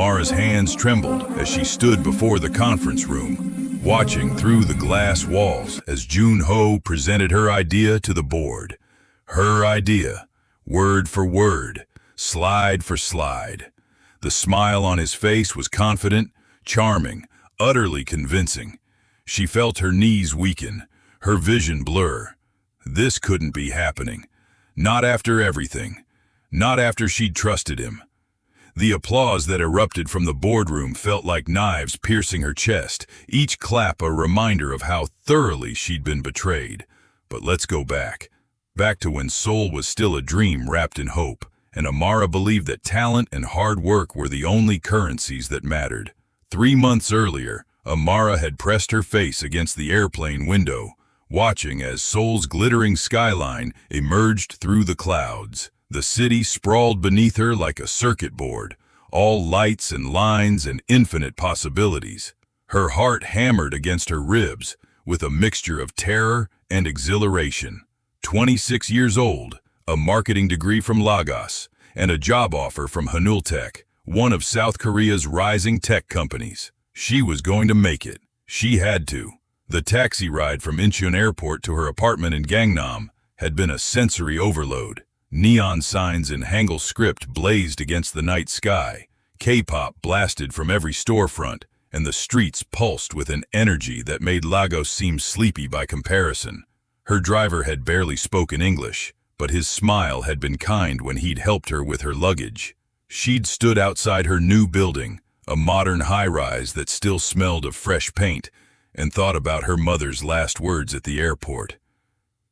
Amara's hands trembled as she stood before the conference room, watching through the glass walls as Jun-ho presented her idea to the board. Her idea, word for word, slide for slide. The smile on his face was confident, charming, utterly convincing. She felt her knees weaken, her vision blur. This couldn't be happening. Not after everything. Not after she'd trusted him. The applause that erupted from the boardroom felt like knives piercing her chest, each clap a reminder of how thoroughly she'd been betrayed. But let's go back. Back to when Seoul was still a dream wrapped in hope, and Amara believed that talent and hard work were the only currencies that mattered. 3 months earlier, Amara had pressed her face against the airplane window, watching as Seoul's glittering skyline emerged through the clouds. The city sprawled beneath her like a circuit board, all lights and lines and infinite possibilities. Her heart hammered against her ribs with a mixture of terror and exhilaration. 26 years old, a marketing degree from Lagos, and a job offer from Hanultech, one of South Korea's rising tech companies. She was going to make it. She had to. The taxi ride from Incheon Airport to her apartment in Gangnam had been a sensory overload. Neon signs in Hangul script blazed against the night sky. K-pop blasted from every storefront, and the streets pulsed with an energy that made Lagos seem sleepy by comparison. Her driver had barely spoken English, but his smile had been kind when he'd helped her with her luggage. She'd stood outside her new building, a modern high-rise that still smelled of fresh paint, and thought about her mother's last words at the airport.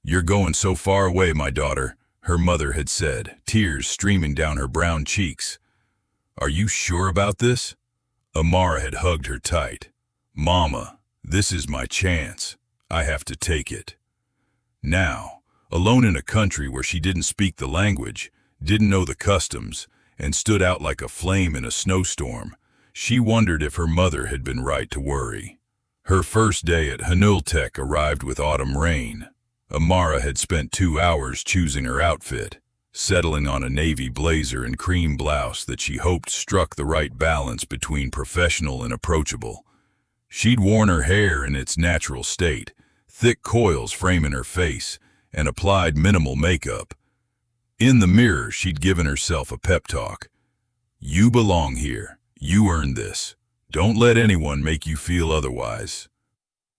"You're going so far away, my daughter," her mother had said, tears streaming down her brown cheeks. "Are you sure about this?" Amara had hugged her tight. "Mama, this is my chance. I have to take it." Now, alone in a country where she didn't speak the language, didn't know the customs, and stood out like a flame in a snowstorm, she wondered if her mother had been right to worry. Her first day at Hanultech arrived with autumn rain. Amara had spent 2 hours choosing her outfit, settling on a navy blazer and cream blouse that she hoped struck the right balance between professional and approachable. She'd worn her hair in its natural state, thick coils framing her face, and applied minimal makeup. In the mirror, she'd given herself a pep talk. "You belong here. You earned this. Don't let anyone make you feel otherwise."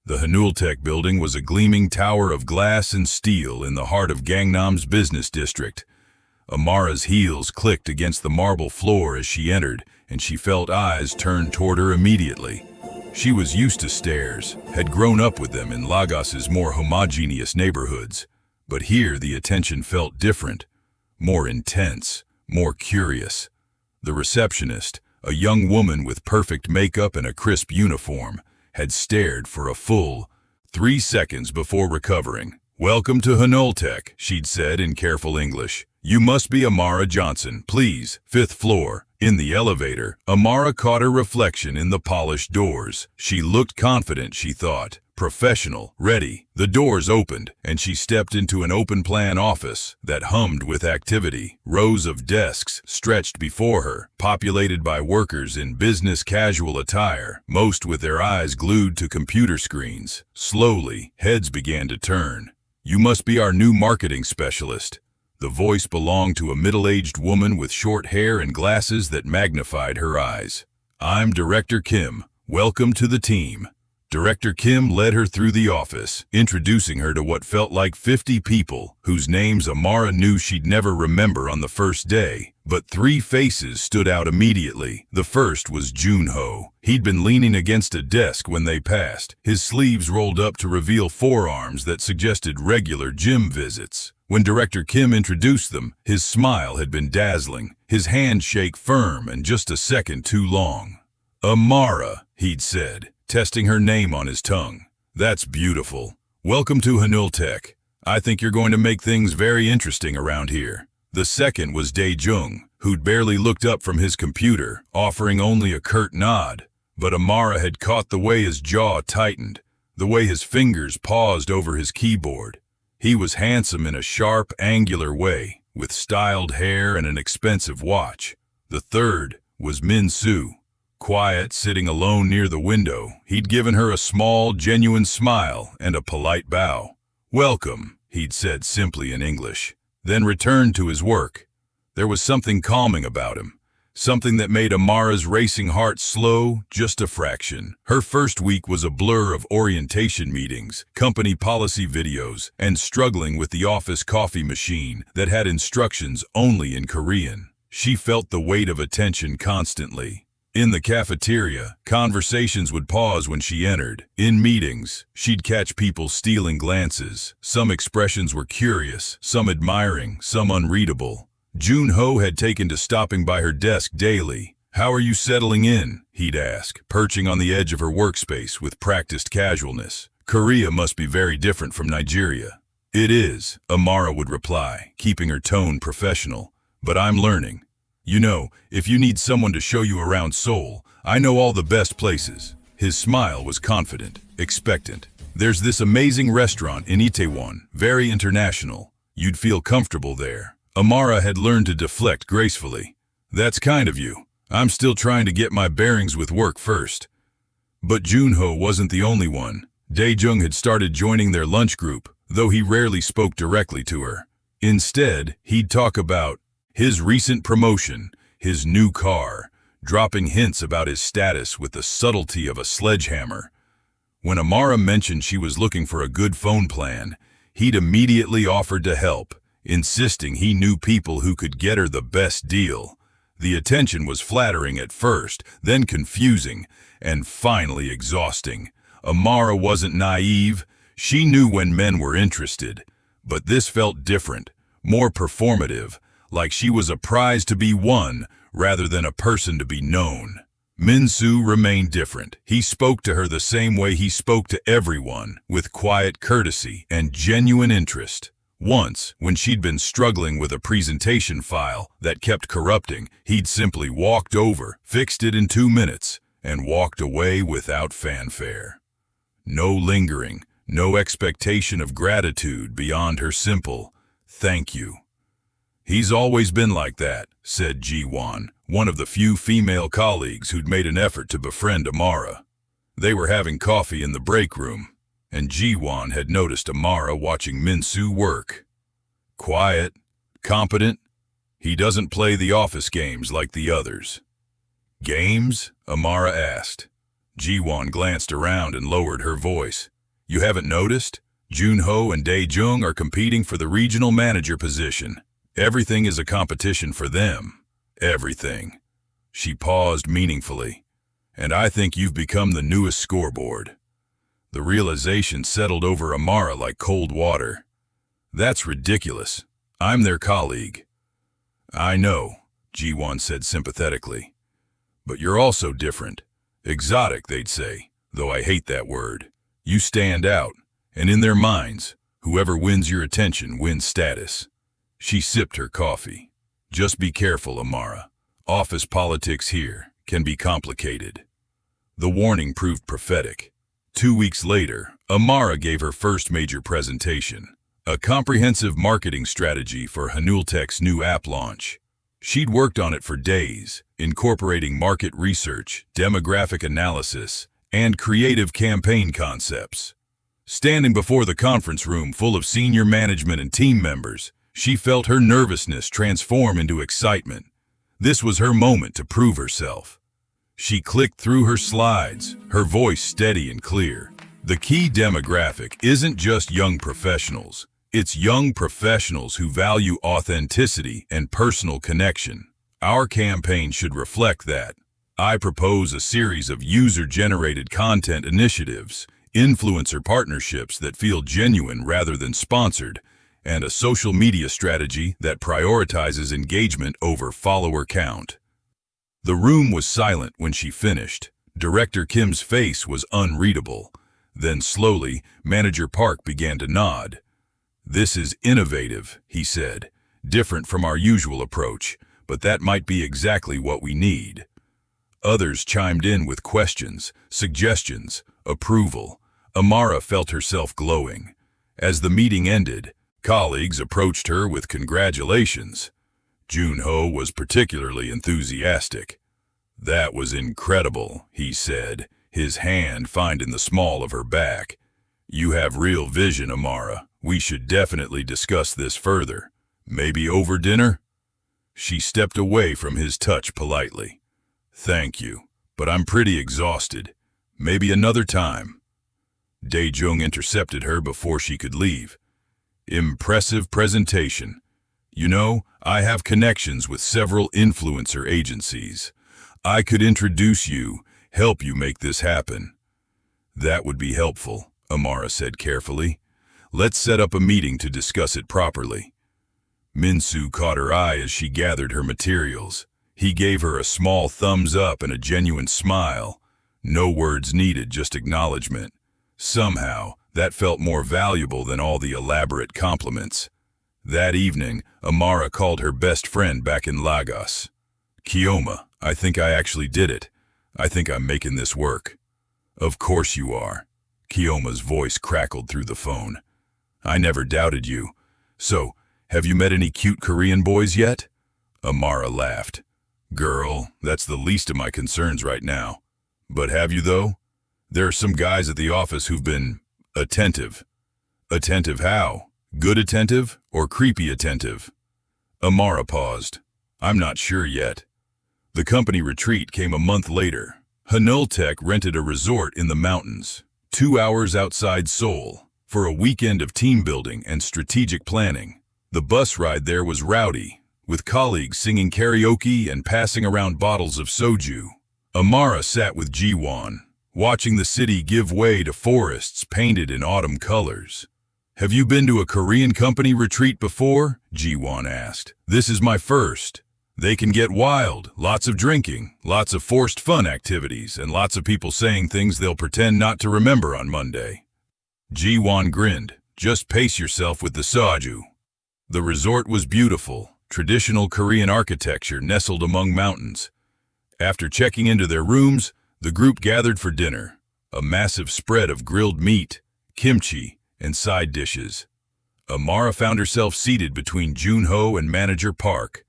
The Hanultech building was a gleaming tower of glass and steel in the heart of Gangnam's business district. Amara's heels clicked against the marble floor as she entered, and she felt eyes turn toward her immediately. She was used to stares, had grown up with them in Lagos's more homogeneous neighborhoods. But here the attention felt different, more intense, more curious. The receptionist, a young woman with perfect makeup and a crisp uniform, had stared for a full 3 seconds before recovering. "Welcome to Hanultech," she'd said in careful English. "You must be Amara Johnson, please, 5th floor." In the elevator, Amara caught her reflection in the polished doors. She looked confident, she thought, professional, ready. The doors opened, and she stepped into an open-plan office that hummed with activity. Rows of desks stretched before her, populated by workers in business casual attire, most with their eyes glued to computer screens. Slowly, heads began to turn. "You must be our new marketing specialist." The voice belonged to a middle-aged woman with short hair and glasses that magnified her eyes. "I'm Director Kim. Welcome to the team." Director Kim led her through the office, introducing her to what felt like 50 people, whose names Amara knew she'd never remember on the first day. But 3 faces stood out immediately. The first was Jun-ho. He'd been leaning against a desk when they passed, his sleeves rolled up to reveal forearms that suggested regular gym visits. When Director Kim introduced them, his smile had been dazzling, his handshake firm and just a second too long. "Amara," he'd said, testing her name on his tongue. "That's beautiful. Welcome to Hanultech. I think you're going to make things very interesting around here." The second was Dae-jung, who'd barely looked up from his computer, offering only a curt nod. But Amara had caught the way his jaw tightened, the way his fingers paused over his keyboard. He was handsome in a sharp, angular way, with styled hair and an expensive watch. The third was Min-soo, Quiet, sitting alone near the window, he'd given her a small, genuine smile and a polite bow. "Welcome," he'd said simply in English, then returned to his work. There was something calming about him, something that made Amara's racing heart slow just a fraction. Her first week was a blur of orientation meetings, company policy videos, and struggling with the office coffee machine that had instructions only in Korean. She felt the weight of attention constantly. In the cafeteria, conversations would pause when she entered. In meetings, she'd catch people stealing glances. Some expressions were curious, some admiring, some unreadable. Jun-ho had taken to stopping by her desk daily. "How are you settling in?" he'd ask, perching on the edge of her workspace with practiced casualness. "Korea must be very different from Nigeria." "It is," Amara would reply, keeping her tone professional. "But I'm learning. You know, if you need someone to show you around Seoul, I know all the best places." His smile was confident, expectant. "There's this amazing restaurant in Itaewon, very international. You'd feel comfortable there." Amara had learned to deflect gracefully. "That's kind of you. I'm still trying to get my bearings with work first." But Jun-ho wasn't the only one. Dae-jung had started joining their lunch group, though he rarely spoke directly to her. Instead, he'd talk about his recent promotion, his new car, dropping hints about his status with the subtlety of a sledgehammer. When Amara mentioned she was looking for a good phone plan, he'd immediately offered to help, insisting he knew people who could get her the best deal. The attention was flattering at first, then confusing, and finally exhausting. Amara wasn't naive. She knew when men were interested. But this felt different, more performative, like she was a prize to be won rather than a person to be known. Min-soo remained different. He spoke to her the same way he spoke to everyone, with quiet courtesy and genuine interest. Once, when she'd been struggling with a presentation file that kept corrupting, he'd simply walked over, fixed it in 2 minutes, and walked away without fanfare. No lingering, no expectation of gratitude beyond her simple, "Thank you." "He's always been like that," said Ji-won, one of the few female colleagues who'd made an effort to befriend Amara. They were having coffee in the break room, and Ji-won had noticed Amara watching Min-soo work. Quiet, competent, he doesn't play the office games like the others. "Games?" Amara asked. Ji-won glanced around and lowered her voice. "You haven't noticed? Jun-ho and Dae-jung are competing for the regional manager position. Everything is a competition for them. Everything." She paused meaningfully. "And I think you've become the newest scoreboard." The realization settled over Amara like cold water. "That's ridiculous. I'm their colleague." "I know," Ji-won said sympathetically. "But you're also different. Exotic, they'd say, though I hate that word. You stand out, and in their minds, whoever wins your attention wins status." She sipped her coffee. "Just be careful, Amara. Office politics here can be complicated." The warning proved prophetic. 2 weeks later, Amara gave her first major presentation, a comprehensive marketing strategy for Hanultek's new app launch. She'd worked on it for days, incorporating market research, demographic analysis, and creative campaign concepts. Standing before the conference room full of senior management and team members, she felt her nervousness transform into excitement. This was her moment to prove herself. She clicked through her slides, her voice steady and clear. The key demographic isn't just young professionals. It's young professionals who value authenticity and personal connection. Our campaign should reflect that. I propose a series of user-generated content initiatives, influencer partnerships that feel genuine rather than sponsored, and a social media strategy that prioritizes engagement over follower count. The room was silent when she finished. Director Kim's face was unreadable. Then slowly, Manager Park began to nod. "This is innovative," he said, "different from our usual approach, but that might be exactly what we need." Others chimed in with questions, suggestions, approval. Amara felt herself glowing. As the meeting ended, colleagues approached her with congratulations. Jun-ho was particularly enthusiastic. That was incredible, he said, his hand finding the small of her back. You have real vision, Amara. We should definitely discuss this further. Maybe over dinner? She stepped away from his touch politely. Thank you, but I'm pretty exhausted. Maybe another time. Dae-jung intercepted her before she could leave. Impressive presentation. You know, I have connections with several influencer agencies. I could introduce you, help you make this happen. That would be helpful, Amara said carefully. Let's set up a meeting to discuss it properly. Min-soo caught her eye as she gathered her materials. He gave her a small thumbs up and a genuine smile. No words needed, just acknowledgement. Somehow, that felt more valuable than all the elaborate compliments. That evening, Amara called her best friend back in Lagos. Kioma, I think I actually did it. I think I'm making this work. Of course you are. Kioma's voice crackled through the phone. I never doubted you. So, have you met any cute Korean boys yet? Amara laughed. Girl, that's the least of my concerns right now. But have you though? There are some guys at the office who've been attentive. Attentive how? Good attentive or creepy attentive? Amara paused. I'm not sure yet. The company retreat came a month later. Hanultek rented a resort in the mountains, 2 hours outside Seoul, for a weekend of team building and strategic planning. The bus ride there was rowdy, with colleagues singing karaoke and passing around bottles of soju. Amara sat with Ji-won, watching the city give way to forests painted in autumn colors. Have you been to a Korean company retreat before? Ji-won asked. This is my first. They can get wild, lots of drinking, lots of forced fun activities, and lots of people saying things they'll pretend not to remember on Monday. Ji-won grinned. Just pace yourself with the soju. The resort was beautiful, traditional Korean architecture nestled among mountains. After checking into their rooms, the group gathered for dinner, a massive spread of grilled meat, kimchi, and side dishes. Amara found herself seated between Junho and manager Park,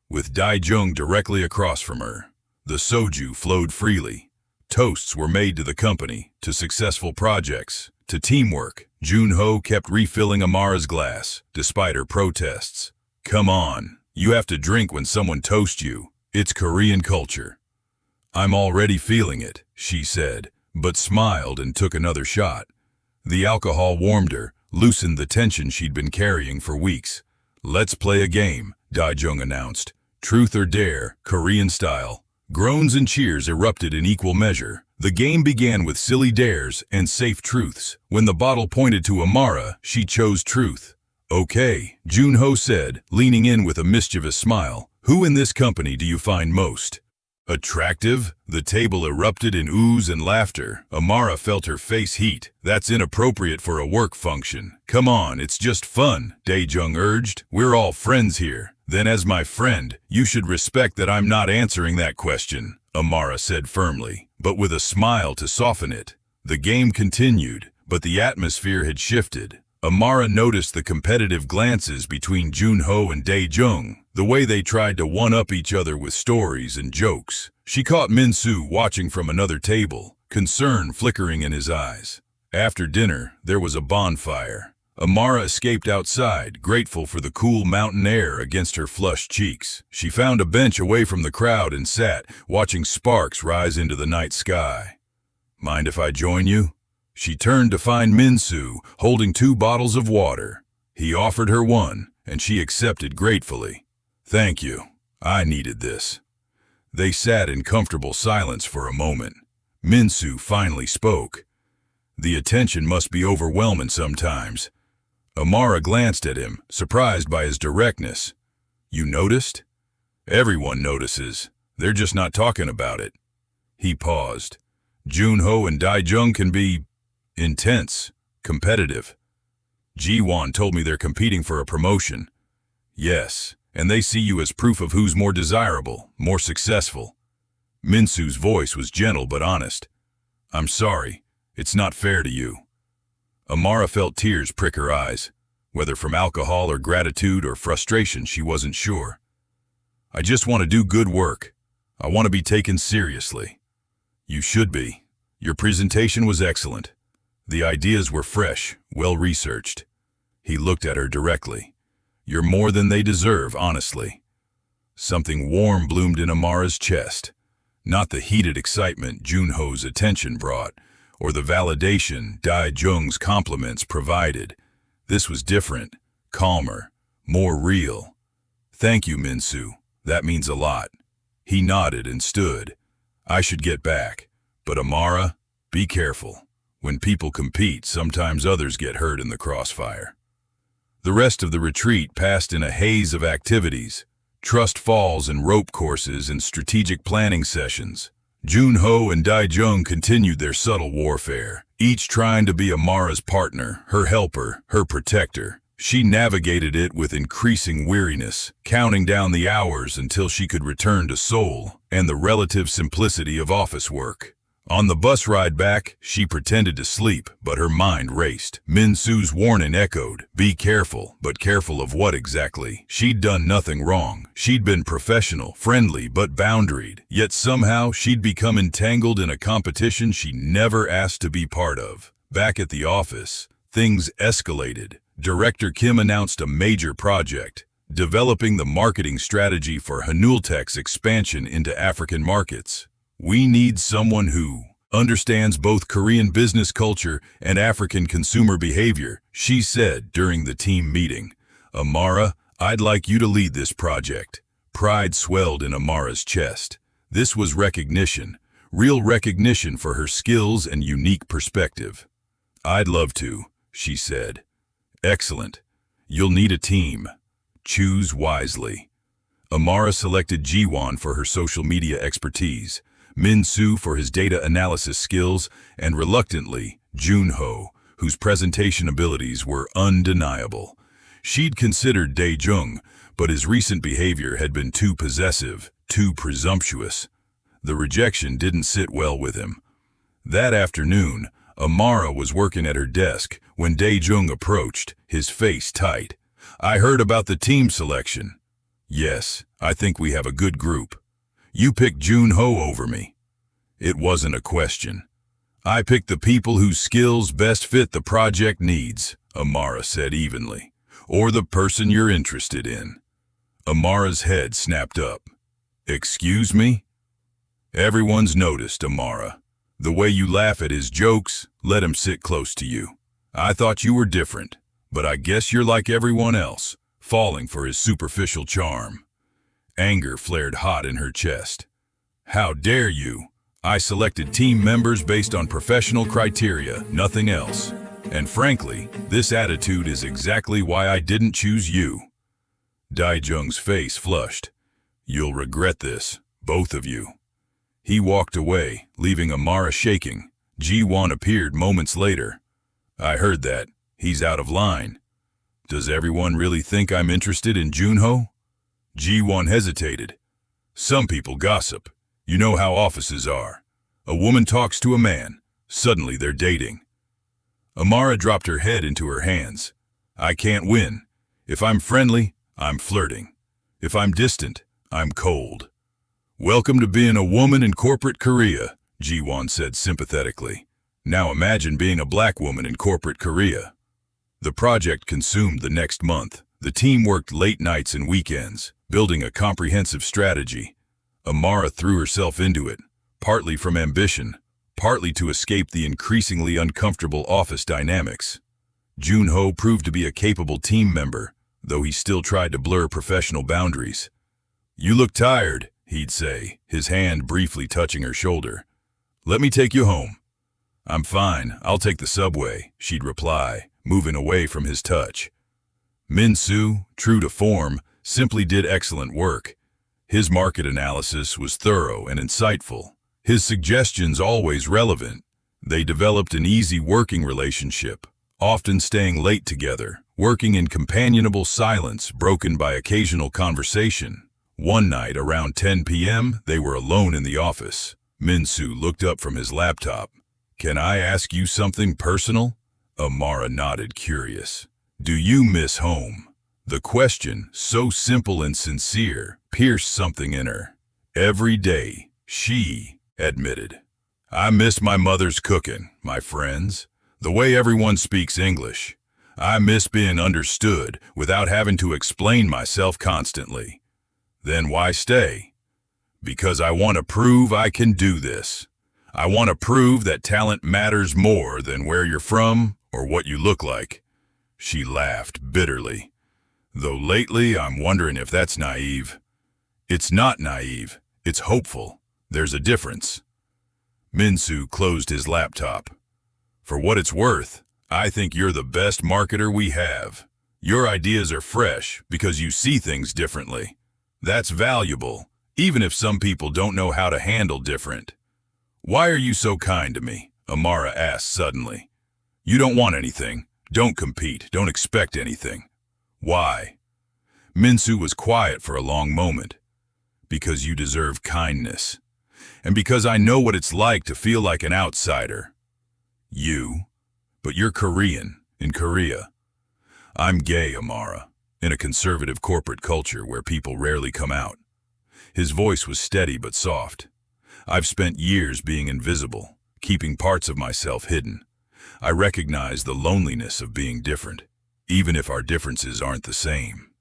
with Dae-jung directly across from her. The soju flowed freely. Toasts were made to the company, to successful projects, to teamwork. Junho kept refilling Amara's glass, despite her protests. Come on, you have to drink when someone toasts you. It's Korean culture. I'm already feeling it, she said, but smiled and took another shot. The alcohol warmed her, loosened the tension she'd been carrying for weeks. Let's play a game, Dae-jung announced. Truth or dare, Korean style. Groans and cheers erupted in equal measure. The game began with silly dares and safe truths. When the bottle pointed to Amara, she chose truth. Okay, Junho said, leaning in with a mischievous smile. Who in this company do you find most attractive? The table erupted in oohs and laughter. Amara felt her face heat. That's inappropriate for a work function. Come on, it's just fun, Dae-jung urged. We're all friends here. Then as my friend, you should respect that I'm not answering that question, Amara said firmly, but with a smile to soften it. The game continued, but the atmosphere had shifted. Amara noticed the competitive glances between Junho and Dae-jung, the way they tried to one-up each other with stories and jokes. She caught Min-soo watching from another table, concern flickering in his eyes. After dinner, there was a bonfire. Amara escaped outside, grateful for the cool mountain air against her flushed cheeks. She found a bench away from the crowd and sat, watching sparks rise into the night sky. Mind if I join you? She turned to find Min-soo, holding 2 bottles of water. He offered her one, and she accepted gratefully. Thank you. I needed this. They sat in comfortable silence for a moment. Min-soo finally spoke. The attention must be overwhelming sometimes. Amara glanced at him, surprised by his directness. You noticed? Everyone notices. They're just not talking about it. He paused. Junho and Dae-jung can be intense, competitive. Ji-won told me they're competing for a promotion. Yes, and they see you as proof of who's more desirable, more successful. Min-soo's voice was gentle but honest. I'm sorry, it's not fair to you. Amara felt tears prick her eyes. Whether from alcohol or gratitude or frustration, she wasn't sure. I just want to do good work. I want to be taken seriously. You should be. Your presentation was excellent. The ideas were fresh, well-researched. He looked at her directly. You're more than they deserve, honestly. Something warm bloomed in Amara's chest. Not the heated excitement Junho's attention brought, or the validation Dae-jung's compliments provided. This was different, calmer, more real. Thank you, Min-soo. That means a lot. He nodded and stood. I should get back. But Amara, be careful. When people compete, sometimes others get hurt in the crossfire. The rest of the retreat passed in a haze of activities. Trust falls and rope courses and strategic planning sessions. Junho and Dae-jung continued their subtle warfare, each trying to be Amara's partner, her helper, her protector. She navigated it with increasing weariness, counting down the hours until she could return to Seoul and the relative simplicity of office work. On the bus ride back, she pretended to sleep, but her mind raced. Min-soo's warning echoed, be careful, but careful of what exactly? She'd done nothing wrong. She'd been professional, friendly, but boundaried. Yet somehow she'd become entangled in a competition she never asked to be part of. Back at the office, things escalated. Director Kim announced a major project, developing the marketing strategy for Hanultech's expansion into African markets. We need someone who understands both Korean business culture and African consumer behavior, she said during the team meeting. Amara, I'd like you to lead this project. Pride swelled in Amara's chest. This was recognition, real recognition for her skills and unique perspective. I'd love to, she said. Excellent. You'll need a team. Choose wisely. Amara selected Jiwon for her social media expertise, Min-soo for his data analysis skills, and reluctantly, Junho, whose presentation abilities were undeniable. She'd considered Dae-jung, but his recent behavior had been too possessive, too presumptuous. The rejection didn't sit well with him. That afternoon, Amara was working at her desk when Dae-jung approached, his face tight. I heard about the team selection. Yes, I think we have a good group. You picked Junho over me. It wasn't a question. I picked the people whose skills best fit the project needs, Amara said evenly. Or the person you're interested in. Amara's head snapped up. Excuse me? Everyone's noticed, Amara. The way you laugh at his jokes, let him sit close to you. I thought you were different, but I guess you're like everyone else, falling for his superficial charm. Anger flared hot in her chest. How dare you? I selected team members based on professional criteria, nothing else. And frankly, this attitude is exactly why I didn't choose you. Dae-jung's face flushed. You'll regret this, both of you. He walked away, leaving Amara shaking. Jiwon appeared moments later. I heard that. He's out of line. Does everyone really think I'm interested in Junho? Jiwon hesitated. Some people gossip. You know how offices are. A woman talks to a man. Suddenly they're dating. Amara dropped her head into her hands. I can't win. If I'm friendly, I'm flirting. If I'm distant, I'm cold. Welcome to being a woman in corporate Korea, Jiwon said sympathetically. Now imagine being a black woman in corporate Korea. The project consumed the next month. The team worked late nights and weekends, building a comprehensive strategy. Amara threw herself into it, partly from ambition, partly to escape the increasingly uncomfortable office dynamics. Junho proved to be a capable team member, though he still tried to blur professional boundaries. You look tired, he'd say, his hand briefly touching her shoulder. Let me take you home. I'm fine, I'll take the subway, she'd reply, moving away from his touch. Min-soo, true to form, simply did excellent work. His market analysis was thorough and insightful. His suggestions always relevant. They developed an easy working relationship, often staying late together, working in companionable silence broken by occasional conversation. One night around 10 p.m., they were alone in the office. Min-soo looked up from his laptop. Can I ask you something personal? Amara nodded, curious. Do you miss home? The question, so simple and sincere, pierced something in her. Every day, she admitted. I miss my mother's cooking, my friends, the way everyone speaks English. I miss being understood without having to explain myself constantly. Then why stay? Because I want to prove I can do this. I want to prove that talent matters more than where you're from or what you look like. She laughed bitterly. Though lately I'm wondering if that's naive. It's not naive, it's hopeful. There's a difference. Minsu closed his laptop. For what it's worth, I think you're the best marketer we have. Your ideas are fresh because you see things differently. That's valuable, even if some people don't know how to handle different. Why are you so kind to me? Amara asked suddenly. You don't want anything. Don't compete. Don't expect anything. Why? Minsu was quiet for a long moment. Because you deserve kindness. And because I know what it's like to feel like an outsider. You? But you're Korean, in Korea. I'm gay, Amara, in a conservative corporate culture where people rarely come out. His voice was steady but soft. I've spent years being invisible, keeping parts of myself hidden. I recognize the loneliness of being different, even if our differences aren't the same.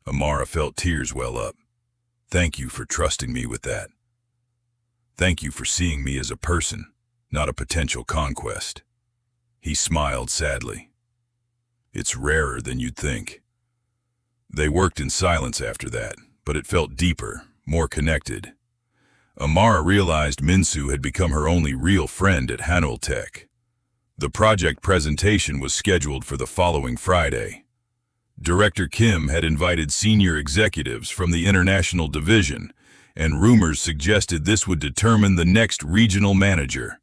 Amara felt tears well up. Thank you for trusting me with that. Thank you for seeing me as a person, not a potential conquest. He smiled sadly. It's rarer than you'd think. They worked in silence after that, but it felt deeper, more connected. Amara realized Minsu had become her only real friend at Hanul Tech. The project presentation was scheduled for the following Friday. Director Kim had invited senior executives from the international division, and rumors suggested this would determine the next regional manager.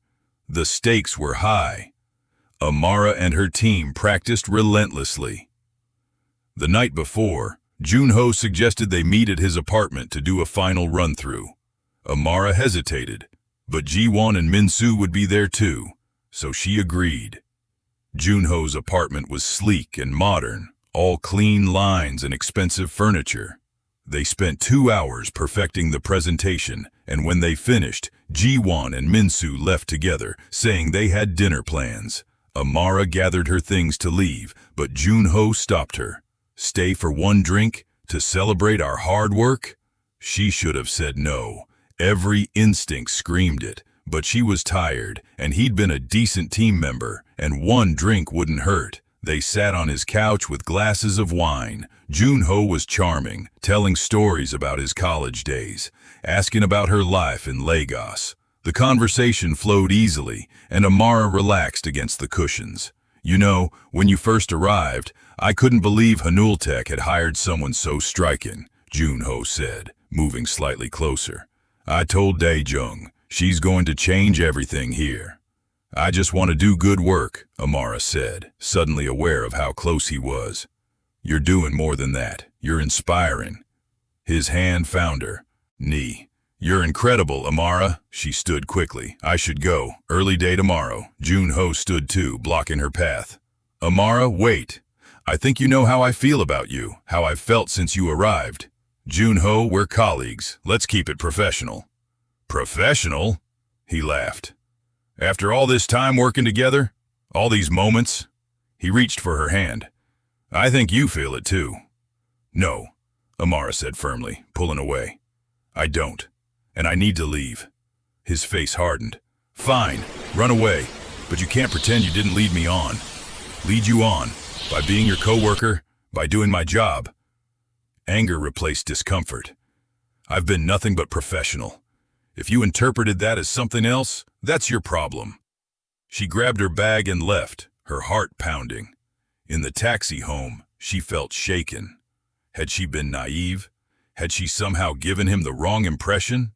The stakes were high. Amara and her team practiced relentlessly. The night before, Junho suggested they meet at his apartment to do a final run-through. Amara hesitated, but Jiwon and Minsu would be there too, so she agreed. Junho's apartment was sleek and modern, all clean lines and expensive furniture. They spent 2 hours perfecting the presentation, and when they finished, Jiwon and Minsu left together, saying they had dinner plans. Amara gathered her things to leave, but Junho stopped her. Stay for one drink? To celebrate our hard work? She should have said no. Every instinct screamed it, but she was tired, and he'd been a decent team member, and one drink wouldn't hurt. They sat on his couch with glasses of wine. Junho was charming, telling stories about his college days, asking about her life in Lagos. The conversation flowed easily, and Amara relaxed against the cushions. You know, when you first arrived, I couldn't believe Hanul Tech had hired someone so striking, Junho said, moving slightly closer. I told Daejung, she's going to change everything here. I just want to do good work, Amara said, suddenly aware of how close he was. You're doing more than that. You're inspiring. His hand found her knee. You're incredible, Amara. She stood quickly. I should go. Early day tomorrow. Junho stood too, blocking her path. Amara, wait. I think you know how I feel about you, how I've felt since you arrived. Junho, we're colleagues. Let's keep it professional. Professional? He laughed. After all this time working together, all these moments, he reached for her hand. I think you feel it too. No, Amara said firmly, pulling away. I don't, and I need to leave. His face hardened. Fine, run away, but you can't pretend you didn't lead me on. Lead you on, by being your coworker, by doing my job. Anger replaced discomfort. I've been nothing but professional. If you interpreted that as something else, that's your problem. She grabbed her bag and left, her heart pounding. In the taxi home, she felt shaken. Had she been naive? Had she somehow given him the wrong impression?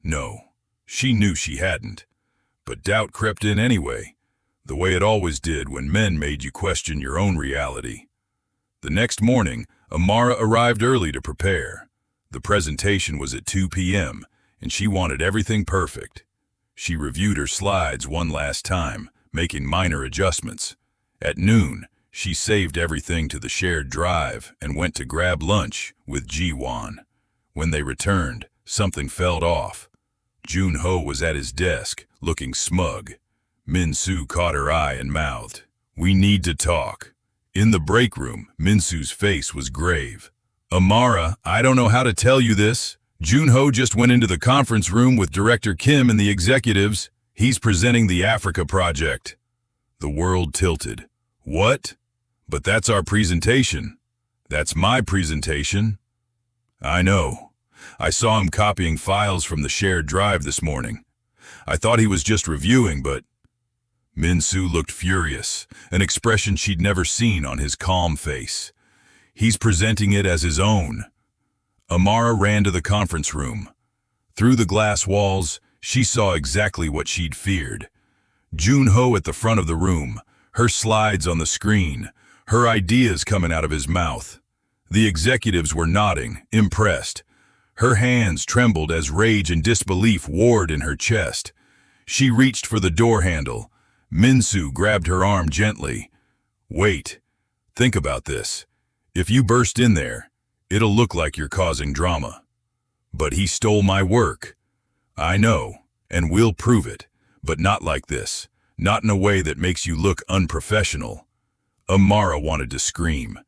No, she knew she hadn't. But doubt crept in anyway, the way it always did when men made you question your own reality. The next morning, Amara arrived early to prepare. The presentation was at 2 p.m., and she wanted everything perfect. She reviewed her slides one last time, making minor adjustments. At noon, she saved everything to the shared drive and went to grab lunch with Jiwon. When they returned, something felt off. Jun-ho was at his desk, looking smug. Min-soo caught her eye and mouthed, "We need to talk." In the break room, Min-soo's face was grave. "Amara, I don't know how to tell you this. Jun-ho just went into the conference room with Director Kim and the executives. He's presenting the Africa project." The world tilted. "What? But that's our presentation." "That's my presentation." "I know. I saw him copying files from the shared drive this morning. I thought he was just reviewing, but—" Min-soo looked furious, an expression she'd never seen on his calm face. "He's presenting it as his own." Amara ran to the conference room. Through the glass walls, she saw exactly what she'd feared. Jun-ho at the front of the room, her slides on the screen, her ideas coming out of his mouth. The executives were nodding, impressed. Her hands trembled as rage and disbelief warred in her chest. She reached for the door handle. Min-soo grabbed her arm gently. "Wait. Think about this. If you burst in there, it'll look like you're causing drama." "But he stole my work." "I know, and we'll prove it, but not like this. Not in a way that makes you look unprofessional." Amara wanted to scream.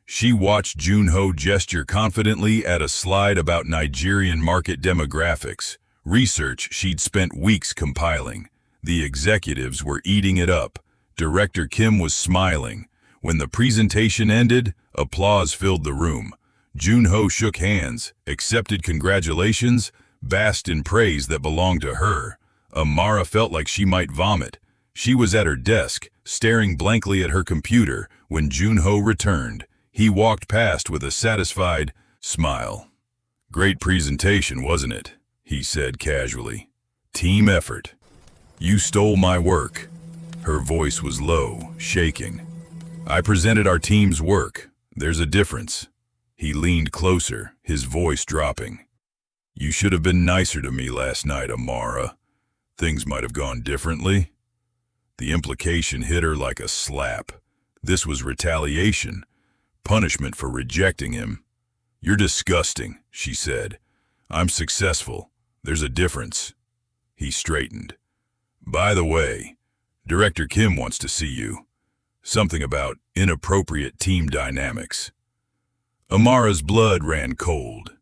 She watched Jun-ho gesture confidently at a slide about Nigerian market demographics, research she'd spent weeks compiling. The executives were eating it up. Director Kim was smiling. When the presentation ended, applause filled the room. Jun-ho shook hands, accepted congratulations, basked in praise that belonged to her. Amara felt like she might vomit. She was at her desk, staring blankly at her computer, when Jun-ho returned. He walked past with a satisfied smile. "Great presentation, wasn't it?" he said casually. "Team effort." "You stole my work." Her voice was low, shaking. "I presented our team's work. There's a difference." He leaned closer, his voice dropping. "You should have been nicer to me last night, Amara. Things might have gone differently." The implication hit her like a slap. This was retaliation, punishment for rejecting him. "You're disgusting," she said. "I'm successful. There's a difference." He straightened. "By the way, Director Kim wants to see you. Something about inappropriate team dynamics." Amara's blood ran cold.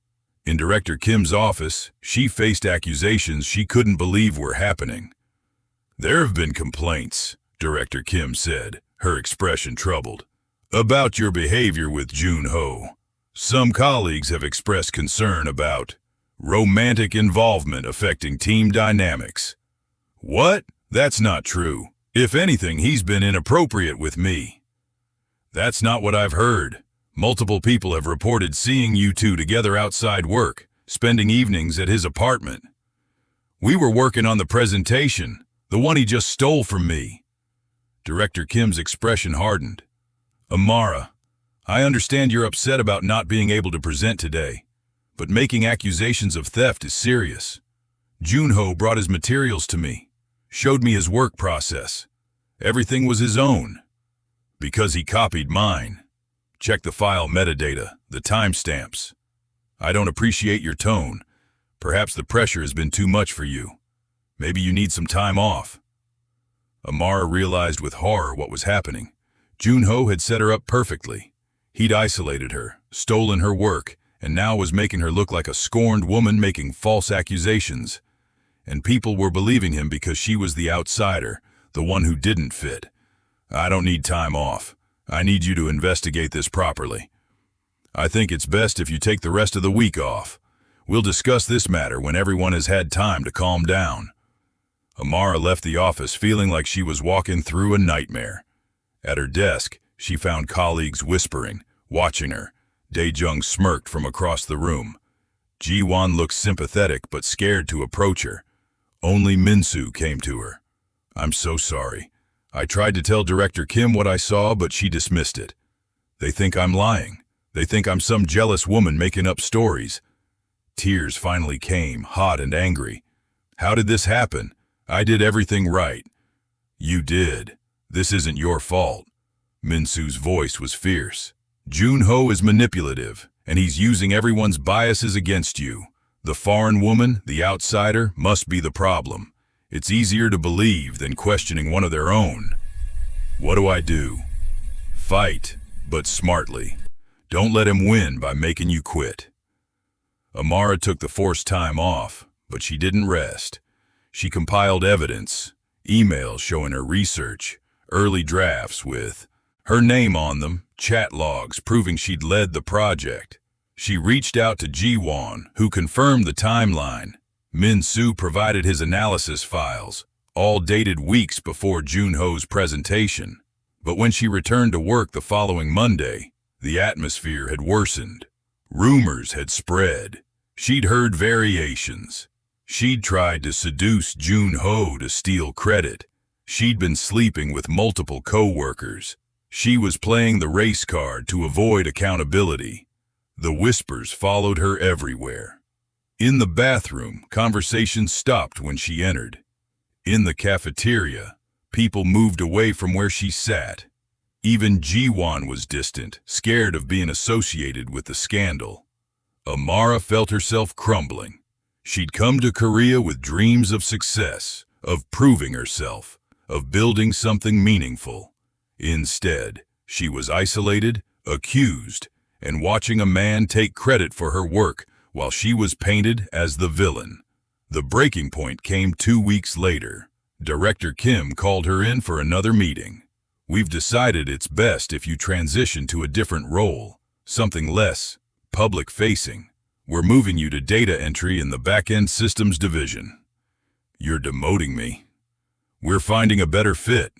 In Director Kim's office, she faced accusations she couldn't believe were happening. "There have been complaints," Director Kim said, her expression troubled, "about your behavior with Jun-ho. Some colleagues have expressed concern about romantic involvement affecting team dynamics." "What? That's not true. If anything, he's been inappropriate with me." "That's not what I've heard. Multiple people have reported seeing you two together outside work, spending evenings at his apartment." "We were working on the presentation, the one he just stole from me." Director Kim's expression hardened. "Amara, I understand you're upset about not being able to present today, but making accusations of theft is serious. Jun-ho brought his materials to me, showed me his work process. Everything was his own, because he copied mine. Check the file metadata, the timestamps. I don't appreciate your tone. Perhaps the pressure has been too much for you. Maybe you need some time off." Amara realized with horror what was happening. Jun-ho had set her up perfectly. He'd isolated her, stolen her work, and now was making her look like a scorned woman making false accusations. And people were believing him because she was the outsider, the one who didn't fit. "I don't need time off. I need you to investigate this properly. I think it's best if you take the rest of the week off. We'll discuss this matter when everyone has had time to calm down." Amara left the office feeling like she was walking through a nightmare. At her desk, she found colleagues whispering, watching her. Dae-jung smirked from across the room. Ji-won looked sympathetic but scared to approach her. Only Min-soo came to her. "I'm so sorry. I tried to tell Director Kim what I saw, but she dismissed it. They think I'm lying. They think I'm some jealous woman making up stories." Tears finally came, hot and angry. "How did this happen? I did everything right." "You did. This isn't your fault." Min-soo's voice was fierce. "Jun-ho is manipulative, and he's using everyone's biases against you. The foreign woman, the outsider, must be the problem. It's easier to believe than questioning one of their own. What do I do? Fight, but smartly. Don't let him win by making you quit. Amara took the forced time off, but she didn't rest. She compiled evidence, emails showing her research, early drafts with her name on them, chat logs proving she'd led the project. She reached out to Ji-won, who confirmed the timeline. Min-soo provided his analysis files, all dated weeks before Junho's presentation. But when she returned to work the following Monday, the atmosphere had worsened. Rumors had spread. She'd heard variations. She'd tried to seduce Junho to steal credit. She'd been sleeping with multiple coworkers. She was playing the race card to avoid accountability. The whispers followed her everywhere. In the bathroom, conversations stopped when she entered. In the cafeteria, people moved away from where she sat. Even Ji-won was distant, scared of being associated with the scandal. Amara felt herself crumbling. She'd come to Korea with dreams of success, of proving herself, of building something meaningful. Instead, she was isolated, accused, and watching a man take credit for her work while she was painted as the villain. The breaking point came 2 weeks later. Director Kim called her in for another meeting. "We've decided it's best if you transition to a different role, something less public-facing. We're moving you to data entry in the back-end systems division." "You're demoting me." "We're finding a better fit."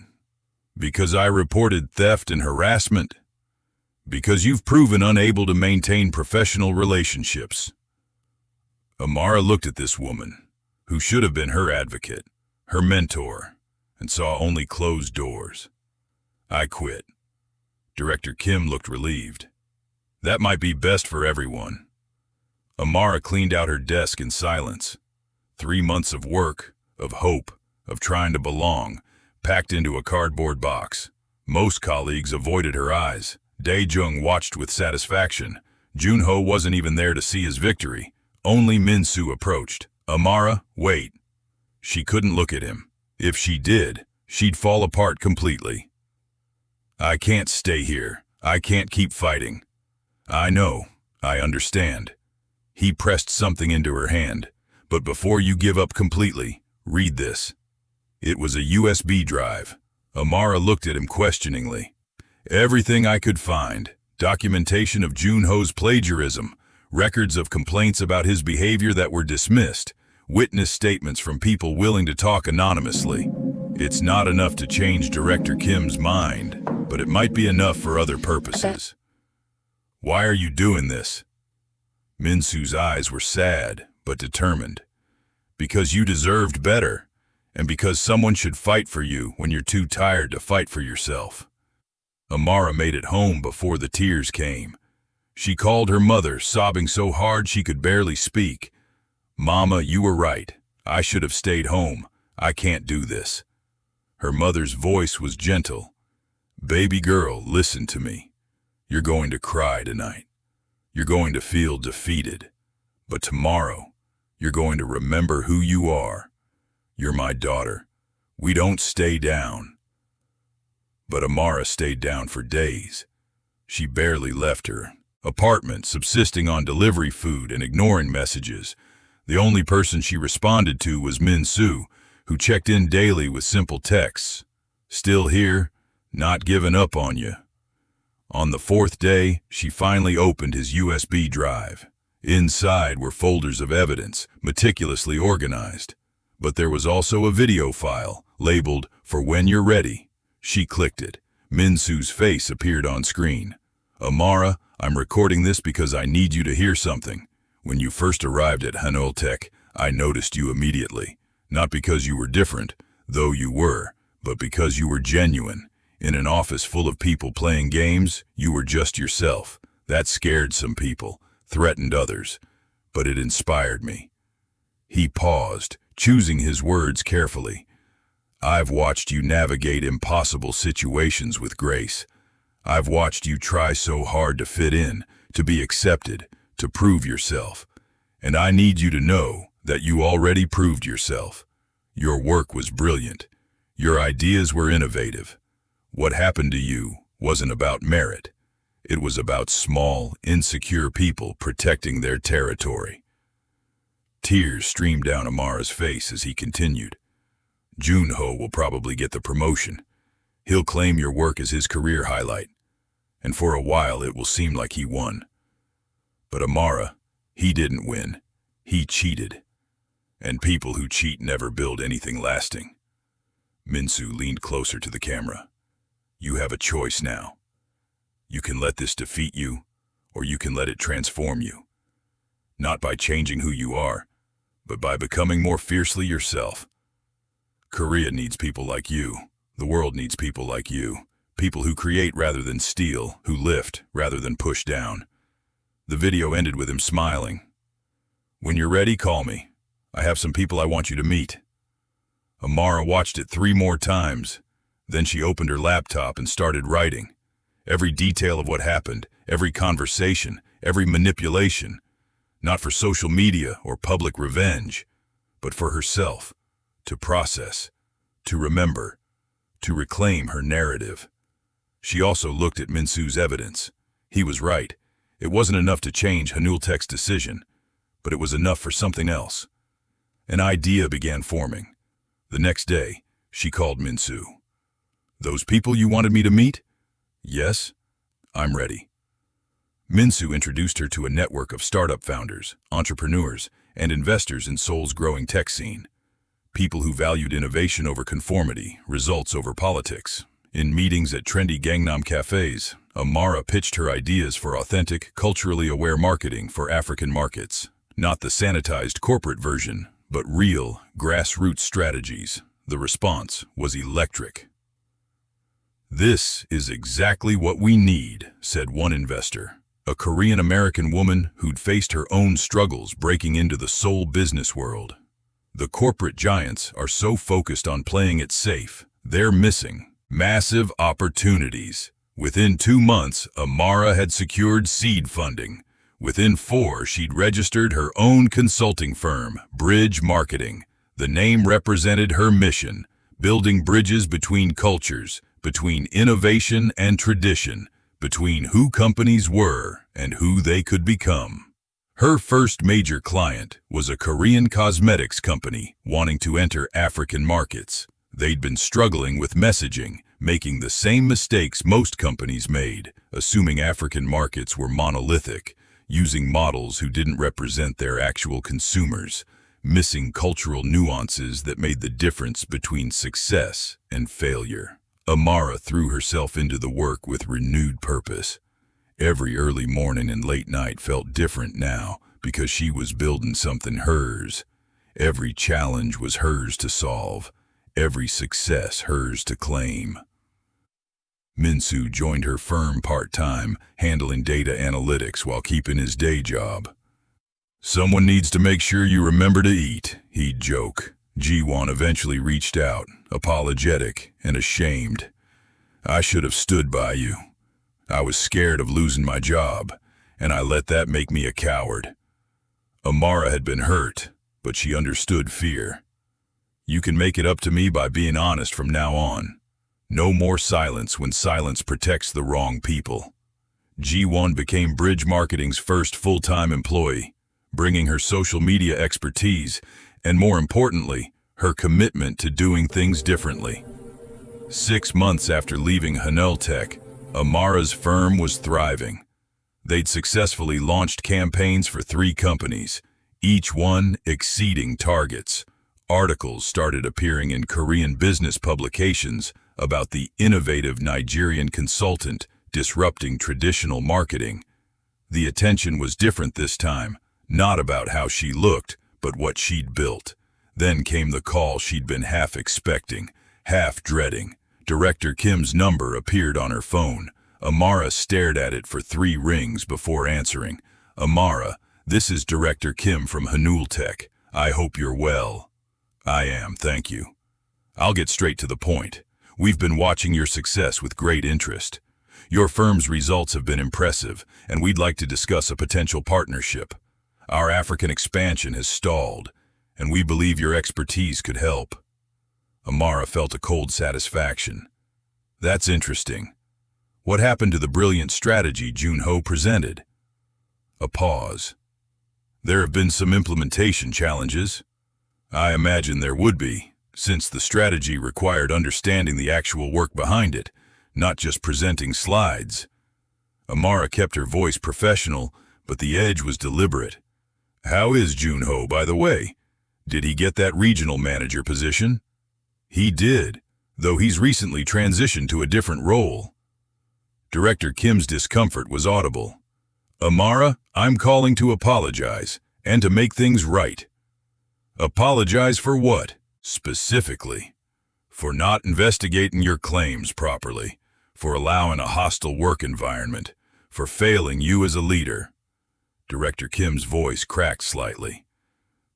"Because I reported theft and harassment?" "Because you've proven unable to maintain professional relationships." Amara looked at this woman, who should have been her advocate, her mentor, and saw only closed doors. "I quit." Director Kim looked relieved. "That might be best for everyone." Amara cleaned out her desk in silence. 3 months of work, of hope, of trying to belong, packed into a cardboard box. Most colleagues avoided her eyes. Dae-jung watched with satisfaction. Junho wasn't even there to see his victory. Only Min-soo approached. "Amara, wait." She couldn't look at him. If she did, she'd fall apart completely. "I can't stay here. I can't keep fighting." "I know. I understand." He pressed something into her hand. "But before you give up completely, read this." It was a USB drive. Amara looked at him questioningly. "Everything I could find. Documentation of Junho's plagiarism. Records of complaints about his behavior that were dismissed. Witness statements from people willing to talk anonymously. It's not enough to change Director Kim's mind, but it might be enough for other purposes." "Why are you doing this?" Min-soo's eyes were sad, but determined. "Because you deserved better, and because someone should fight for you when you're too tired to fight for yourself." Amara made it home before the tears came. She called her mother, sobbing so hard she could barely speak. "Mama, you were right. I should have stayed home. I can't do this." Her mother's voice was gentle. "Baby girl, listen to me. You're going to cry tonight. You're going to feel defeated. But tomorrow, you're going to remember who you are. You're my daughter. We don't stay down." But Amara stayed down for days. She barely left her apartment, subsisting on delivery food and ignoring messages. The only person she responded to was Min-soo, who checked in daily with simple texts. "Still here? Not giving up on you." On the 4th day, she finally opened his USB drive. Inside were folders of evidence, meticulously organized. But there was also a video file, labeled, "For when you're ready." She clicked it. Min-soo's face appeared on screen. "Amara, I'm recording this because I need you to hear something. When you first arrived at Hanul Tech, I noticed you immediately. Not because you were different, though you were, but because you were genuine. In an office full of people playing games, you were just yourself. That scared some people, threatened others, but it inspired me." He paused, choosing his words carefully. "I've watched you navigate impossible situations with grace. I've watched you try so hard to fit in, to be accepted, to prove yourself. And I need you to know that you already proved yourself. Your work was brilliant. Your ideas were innovative. What happened to you wasn't about merit. It was about small, insecure people protecting their territory. Tears streamed down Amara's face as he continued. Junho will probably get the promotion. He'll claim your work as his career highlight. And for a while it will seem like he won. But Amara, he didn't win. He cheated. And people who cheat never build anything lasting. Minsu leaned closer to the camera. You have a choice now. You can let this defeat you, or you can let it transform you. Not by changing who you are, but by becoming more fiercely yourself. Korea needs people like you. The world needs people like you. People who create rather than steal, who lift rather than push down. The video ended with him smiling. When you're ready, call me. I have some people I want you to meet. Amara watched it 3 more times. Then she opened her laptop and started writing. Every detail of what happened, every conversation, every manipulation. Not for social media or public revenge, but for herself. To process, to remember, to reclaim her narrative. She also looked at Minsu's evidence. He was right. It wasn't enough to change Hanultek's decision, but it was enough for something else. An idea began forming. The next day, she called Minsu. Those people you wanted me to meet? Yes, I'm ready. Minsu introduced her to a network of startup founders, entrepreneurs, and investors in Seoul's growing tech scene. People who valued innovation over conformity, results over politics. In meetings at trendy Gangnam cafes, Amara pitched her ideas for authentic, culturally aware marketing for African markets. Not the sanitized corporate version, but real, grassroots strategies. The response was electric. This is exactly what we need, said one investor. A Korean-American woman who'd faced her own struggles breaking into the Seoul business world. The corporate giants are so focused on playing it safe, they're missing massive opportunities. Within 2 months, Amara had secured seed funding. Within 4, she'd registered her own consulting firm, Bridge Marketing. The name represented her mission, building bridges between cultures, between innovation and tradition, between who companies were and who they could become. Her first major client was a Korean cosmetics company wanting to enter African markets. They'd been struggling with messaging, making the same mistakes most companies made, assuming African markets were monolithic, using models who didn't represent their actual consumers, missing cultural nuances that made the difference between success and failure. Amara threw herself into the work with renewed purpose. Every early morning and late night felt different now because she was building something hers. Every challenge was hers to solve, every success hers to claim. Minsu joined her firm part-time, handling data analytics while keeping his day job. Someone needs to make sure you remember to eat, he'd joke. Jiwon eventually reached out, apologetic and ashamed. I should have stood by you. I was scared of losing my job, and I let that make me a coward. Amara had been hurt, but she understood fear. You can make it up to me by being honest from now on. No more silence when silence protects the wrong people. Ji-won became Bridge Marketing's first full-time employee, bringing her social media expertise and, more importantly, her commitment to doing things differently. 6 months after leaving Hanultek, Amara's firm was thriving. They'd successfully launched campaigns for 3 companies, each one exceeding targets. Articles started appearing in Korean business publications about the innovative Nigerian consultant disrupting traditional marketing. The attention was different this time, not about how she looked, but what she'd built. Then came the call she'd been half expecting, half dreading. Director Kim's number appeared on her phone. Amara stared at it for 3 rings before answering. Amara, this is Director Kim from Hanultek. I hope you're well. I am, thank you. I'll get straight to the point. We've been watching your success with great interest. Your firm's results have been impressive, and we'd like to discuss a potential partnership. Our African expansion has stalled, and we believe your expertise could help." Amara felt a cold satisfaction. "That's interesting. What happened to the brilliant strategy Junho presented?" A pause. "There have been some implementation challenges. I imagine there would be, since the strategy required understanding the actual work behind it, not just presenting slides." Amara kept her voice professional, but the edge was deliberate. "How is Junho, by the way? Did he get that regional manager position?" "He did, though he's recently transitioned to a different role." Director Kim's discomfort was audible. "Amara, I'm calling to apologize, and to make things right." "Apologize for what, specifically?" "For not investigating your claims properly, for allowing a hostile work environment, for failing you as a leader." Director Kim's voice cracked slightly.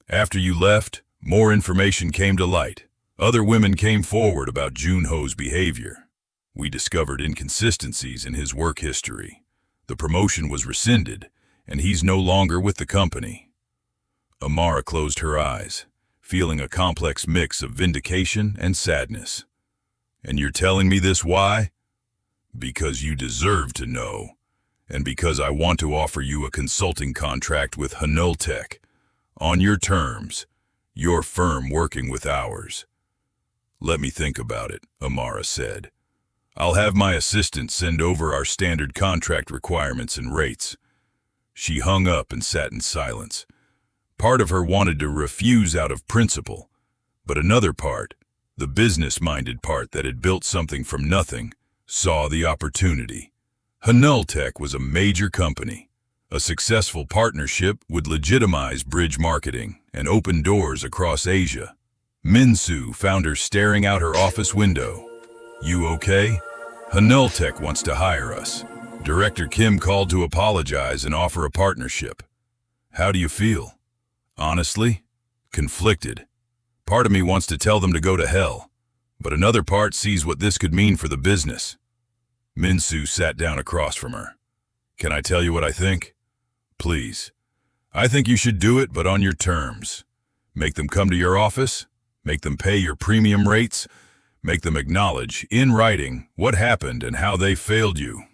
"After you left, more information came to light. Other women came forward about Junho's behavior. We discovered inconsistencies in his work history. The promotion was rescinded, and he's no longer with the company." Amara closed her eyes, feeling a complex mix of vindication and sadness. "And you're telling me this why?" "Because you deserve to know, and because I want to offer you a consulting contract with Hunultech. On your terms, your firm working with ours." "Let me think about it," Amara said. "I'll have my assistant send over our standard contract requirements and rates." She hung up and sat in silence. Part of her wanted to refuse out of principle, but another part, the business-minded part that had built something from nothing, saw the opportunity. Hunultech was a major company. A successful partnership would legitimize bridge marketing and open doors across Asia. Minsu found her staring out her office window. "You okay? Hunultech wants to hire us." Director Kim called to apologize and offer a partnership. "How do you feel?" "Honestly, conflicted. Part of me wants to tell them to go to hell, but another part sees what this could mean for the business." Minsu sat down across from her. "Can I tell you what I think?" "Please." "I think you should do it, but on your terms. Make them come to your office, make them pay your premium rates, make them acknowledge, in writing, what happened and how they failed you.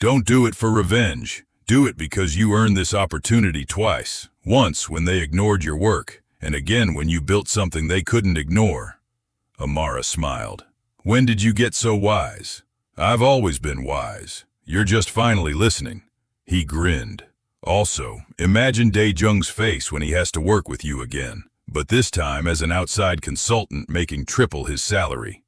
Don't do it for revenge. Do it because you earned this opportunity twice. Once when they ignored your work, and again when you built something they couldn't ignore." Amara smiled. "When did you get so wise?" "I've always been wise. You're just finally listening." He grinned. "Also, imagine Dae-jung's face when he has to work with you again, but this time as an outside consultant making triple his salary."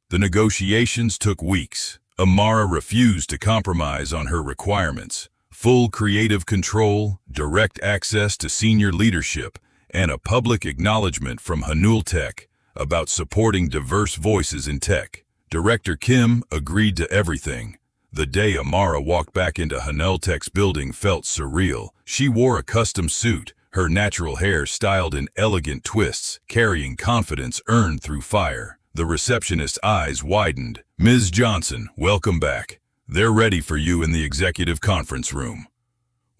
The negotiations took weeks. Amara refused to compromise on her requirements. Full creative control, direct access to senior leadership, and a public acknowledgement from Hunultech about supporting diverse voices in tech. Director Kim agreed to everything. The day Amara walked back into Hunultech's building felt surreal. She wore a custom suit, her natural hair styled in elegant twists, carrying confidence earned through fire. The receptionist's eyes widened. "Ms. Johnson, welcome back. They're ready for you in the executive conference room."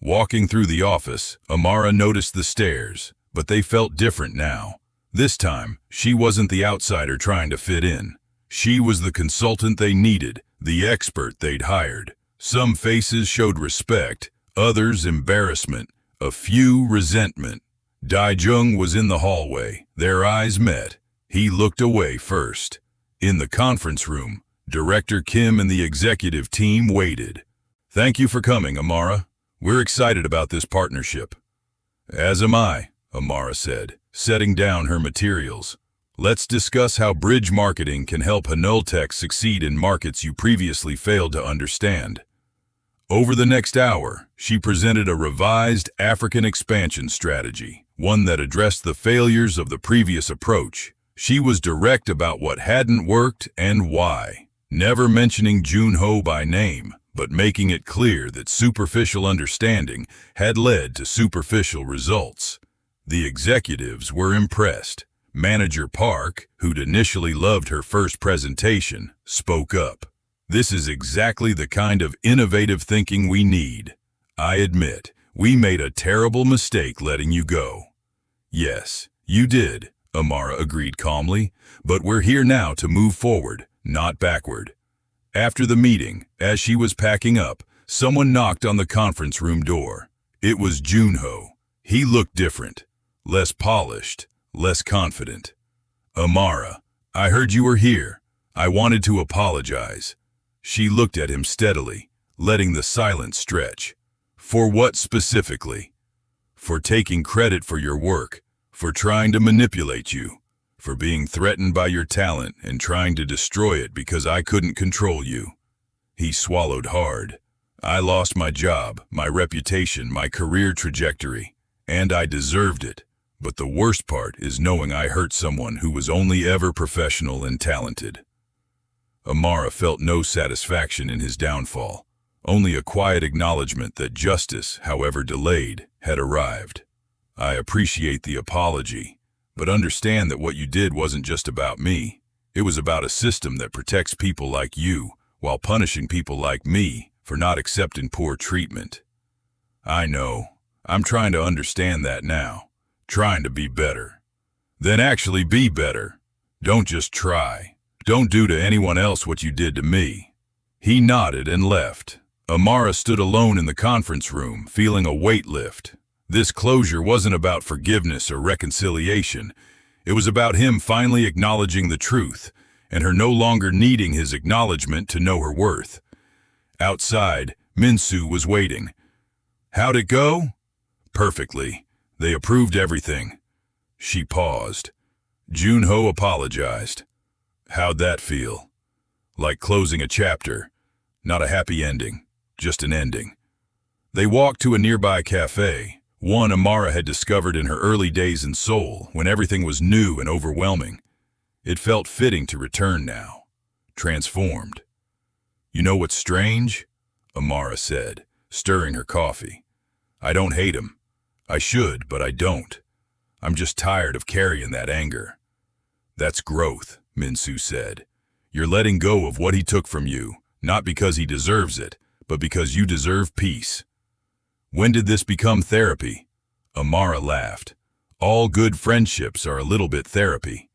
Walking through the office, Amara noticed the stairs, but they felt different now. This time, she wasn't the outsider trying to fit in. She was the consultant they needed, the expert they'd hired. Some faces showed respect, others embarrassment, a few resentment. Dae-jung was in the hallway. Their eyes met. He looked away first. In the conference room, Director Kim and the executive team waited. "Thank you for coming, Amara. We're excited about this partnership." "As am I," Amara said, setting down her materials. "Let's discuss how bridge marketing can help Hunultech succeed in markets you previously failed to understand." Over the next hour, she presented a revised African expansion strategy, one that addressed the failures of the previous approach. She was direct about what hadn't worked and why, never mentioning Junho by name, but making it clear that superficial understanding had led to superficial results. The executives were impressed. Manager Park, who'd initially loved her first presentation, spoke up. "This is exactly the kind of innovative thinking we need. I admit, We made a terrible mistake letting you go." "Yes, you did," Amara agreed calmly, "but we're here now to move forward, not backward." After the meeting, as she was packing up, someone knocked on the conference room door. It was Junho. He looked different, less polished, less confident. "Amara, I heard you were here. I wanted to apologize." She looked at him steadily, letting the silence stretch. "For what specifically?" "For taking credit for your work, for trying to manipulate you, for being threatened by your talent and trying to destroy it because I couldn't control you." He swallowed hard. "I lost my job, my reputation, my career trajectory, and I deserved it. But the worst part is knowing I hurt someone who was only ever professional and talented." Amara felt no satisfaction in his downfall, only a quiet acknowledgement that justice, however delayed, had arrived. "I appreciate the apology, but understand that what you did wasn't just about me. It was about a system that protects people like you while punishing people like me for not accepting poor treatment." "I know. I'm trying to understand that now. Trying to be better." "Then actually be better. Don't just try. Don't do to anyone else what you did to me." He nodded and left. Amara stood alone in the conference room, feeling a weight lift. This closure wasn't about forgiveness or reconciliation. It was about him finally acknowledging the truth, and her no longer needing his acknowledgement to know her worth. Outside, Minsu was waiting. "How'd it go?" "Perfectly. They approved everything." She paused. Junho apologized. "How'd that feel?" "Like closing a chapter. Not a happy ending, just an ending." They walked to a nearby cafe, one Amara had discovered in her early days in Seoul, when everything was new and overwhelming. It felt fitting to return now, transformed. "You know what's strange?" Amara said, stirring her coffee. "I don't hate him. I should, but I don't. I'm just tired of carrying that anger." "That's growth," Minsu said. "You're letting go of what he took from you, not because he deserves it, but because you deserve peace." "When did this become therapy?" Amara laughed. "All good friendships are a little bit therapy."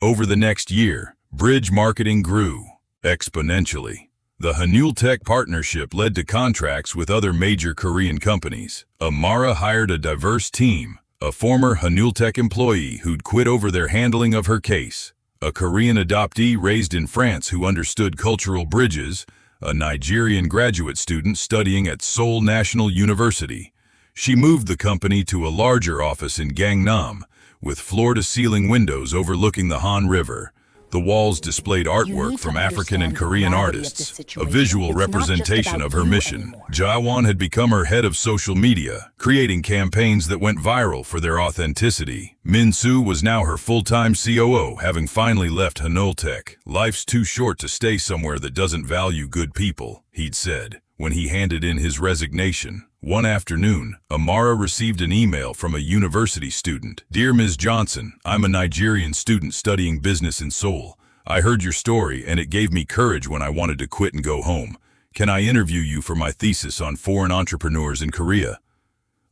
Over the next year, Bridge marketing grew exponentially. The Hanultech partnership led to contracts with other major Korean companies. Amara hired a diverse team, a former Hanultech employee who'd quit over their handling of her case, a Korean adoptee raised in France who understood cultural bridges, a Nigerian graduate student studying at Seoul National University. She moved the company to a larger office in Gangnam, with floor-to-ceiling windows overlooking the Han River. The walls displayed artwork from African and Korean artists, a visual representation of her mission. Jaewon had become her head of social media, creating campaigns that went viral for their authenticity. Minsu was now her full-time COO, having finally left Hanultech. "Life's too short to stay somewhere that doesn't value good people," he'd said, when he handed in his resignation. One afternoon, Amara received an email from a university student. "Dear Ms. Johnson, I'm a Nigerian student studying business in Seoul. I heard your story and it gave me courage when I wanted to quit and go home. Can I interview you for my thesis on foreign entrepreneurs in Korea?"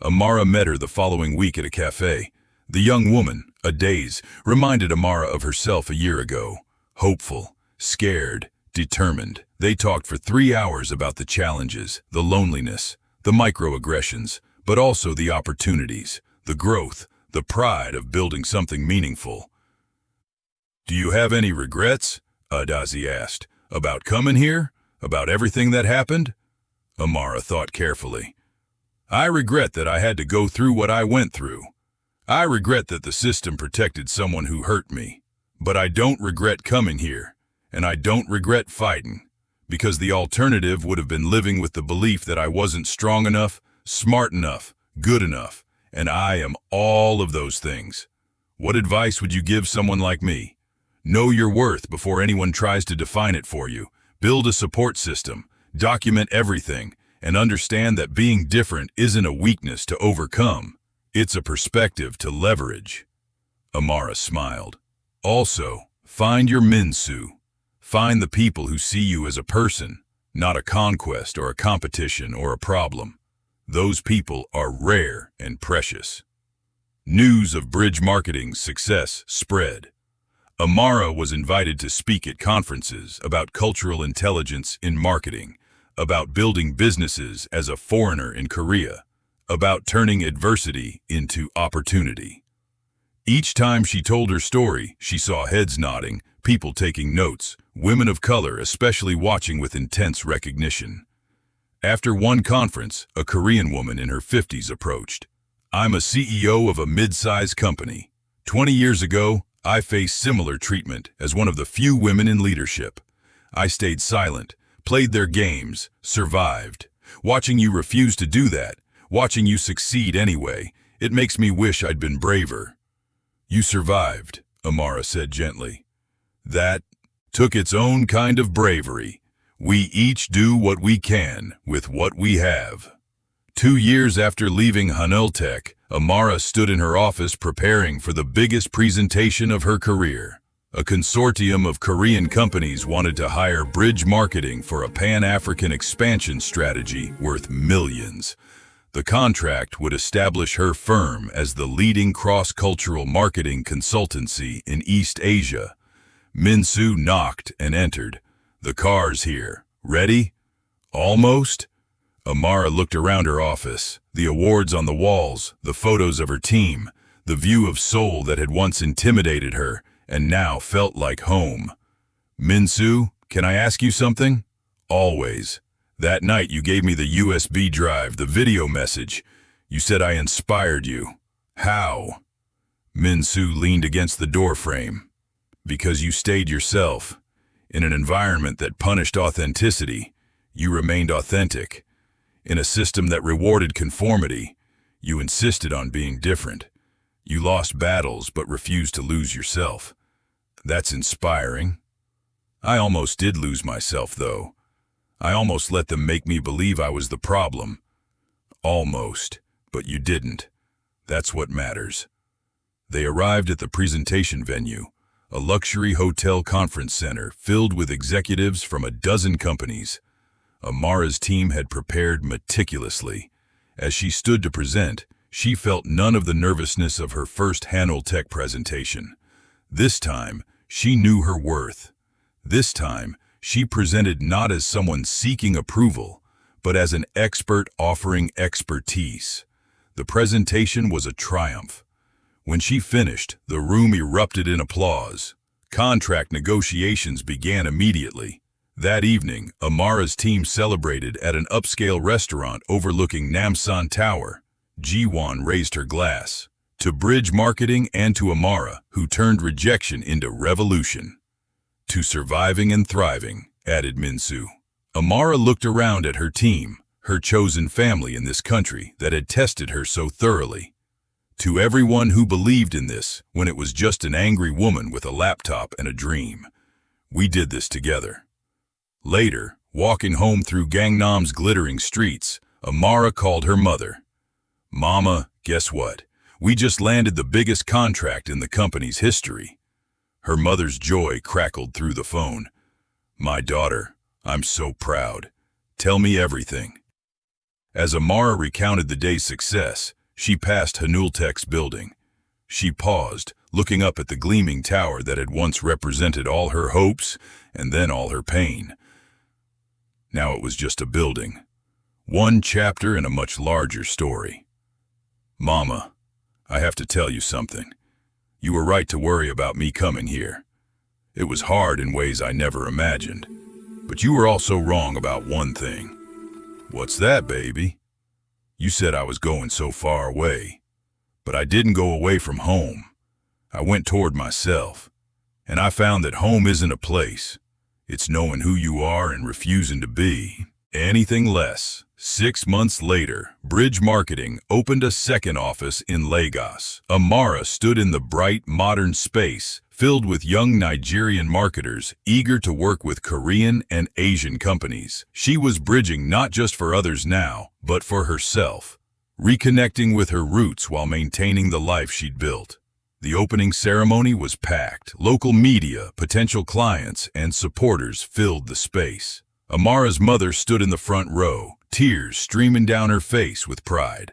Amara met her the following week at a cafe. The young woman, a daze, reminded Amara of herself a year ago. Hopeful, scared, determined. They talked for 3 hours about the challenges, the loneliness, the microaggressions, but also the opportunities, the growth, the pride of building something meaningful. "Do you have any regrets?" Adazi asked. "About coming here? About everything that happened?" Amara thought carefully. "I regret that I had to go through what I went through. I regret that the system protected someone who hurt me. But I don't regret coming here, and I don't regret fighting. Because the alternative would have been living with the belief that I wasn't strong enough, smart enough, good enough, and I am all of those things. What advice would you give someone like me? Know your worth before anyone tries to define it for you. Build a support system, document everything, and understand that being different isn't a weakness to overcome. It's a perspective to leverage." Amara smiled. "Also, find your Minsu. Find the people who see you as a person, not a conquest or a competition or a problem. Those people are rare and precious. News of Bridge Marketing's success spread. Amara was invited to speak at conferences about cultural intelligence in marketing, about building businesses as a foreigner in Korea, about turning adversity into opportunity. Each time she told her story, she saw heads nodding, people taking notes, women of color especially watching with intense recognition. After one conference, a Korean woman in her 50s approached. "I'm a CEO of a mid-sized company. 20 years ago, I faced similar treatment as one of the few women in leadership. I stayed silent, played their games, survived. Watching you refuse to do that, watching you succeed anyway, it makes me wish I'd been braver." "You survived," Amara said gently. "That took its own kind of bravery. We each do what we can with what we have." 2 years after leaving Hanultech, Amara stood in her office preparing for the biggest presentation of her career. A consortium of Korean companies wanted to hire Bridge Marketing for a Pan-African expansion strategy worth millions. The contract would establish her firm as the leading cross-cultural marketing consultancy in East Asia. Min-soo knocked and entered. "The car's here. Ready?" "Almost?" Amara looked around her office, the awards on the walls, the photos of her team, the view of Seoul that had once intimidated her and now felt like home. "Min-soo, can I ask you something?" "Always. That night you gave me the USB drive, the video message. You said I inspired you. How?" Min-soo leaned against the doorframe. "Because you stayed yourself. In an environment that punished authenticity, you remained authentic. In a system that rewarded conformity, you insisted on being different. You lost battles but refused to lose yourself. That's inspiring. I almost did lose myself, though. I almost let them make me believe I was the problem. Almost, but you didn't. That's what matters." They arrived at the presentation venue, a luxury hotel conference center filled with executives from a dozen companies. Amara's team had prepared meticulously. As she stood to present, she felt none of the nervousness of her first Hanultech presentation. This time, she knew her worth. This time, she presented not as someone seeking approval, but as an expert offering expertise. The presentation was a triumph. When she finished, the room erupted in applause. Contract negotiations began immediately. That evening, Amara's team celebrated at an upscale restaurant overlooking Namsan Tower. Ji-won raised her glass. To Bridge Marketing and to Amara, who turned rejection into revolution. "To surviving and thriving," added Min-soo. Amara looked around at her team, her chosen family in this country that had tested her so thoroughly. "To everyone who believed in this when it was just an angry woman with a laptop and a dream. We did this together." Later, walking home through Gangnam's glittering streets, Amara called her mother. "Mama, guess what? We just landed the biggest contract in the company's history." Her mother's joy crackled through the phone. "My daughter, I'm so proud. Tell me everything." As Amara recounted the day's success, she passed Hanultech's building. She paused, looking up at the gleaming tower that had once represented all her hopes and then all her pain. Now it was just a building. One chapter in a much larger story. "Mama, I have to tell you something. You were right to worry about me coming here. It was hard in ways I never imagined. But you were also wrong about one thing." "What's that, baby?" "You said I was going so far away. But I didn't go away from home. I went toward myself. And I found that home isn't a place. It's knowing who you are and refusing to be anything less." 6 months later, Bridge Marketing opened a second office in Lagos. Amara stood in the bright, modern space, filled with young Nigerian marketers eager to work with Korean and Asian companies. She was bridging not just for others now, but for herself, reconnecting with her roots while maintaining the life she'd built. The opening ceremony was packed. Local media, potential clients, and supporters filled the space. Amara's mother stood in the front row, tears streaming down her face with pride.